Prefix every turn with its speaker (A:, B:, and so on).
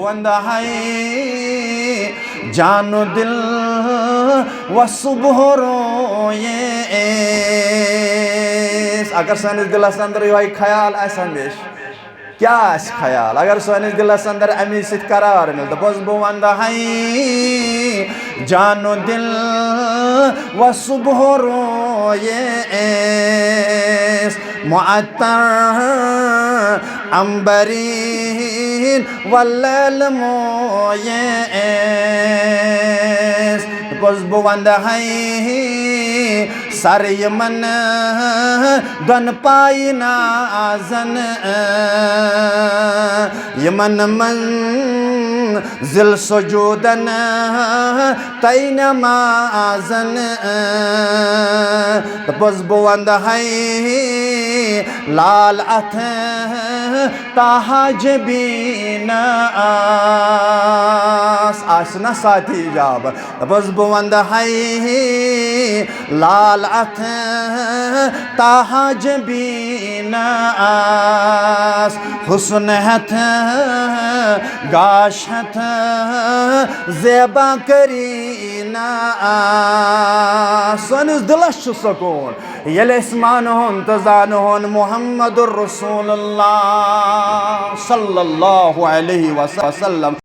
A: One हाय जानो दिल व सुबह रोए। अगर सानिस दिलस अंदर यह ख्याल आस हमेश क्या आस ख्याल अगर सानिस दिलस अंदर अमी सत करार मिल तो बस बो वंद हाय जानो दिल व सुबह रोए मुअत्तर अंबरीन वल्लैल मोयेस बस बो वंद हाय सर यमन दन पाई नाजन यमन मन जिल सजूदन तैन माजन बस बो वंद हाय लाल अथ ताज बीना आसना साथी जाब बस बो वंद हाय लाल अथ ताज बीना हुस्न हथ गाश हथ ज़ेबा करीना सनिस दिलस सुकून येले मानोन तो जानोन मुहम्मदुर रसूलुल्लाह सल्लल्लाहु अलैहि वसल्लम।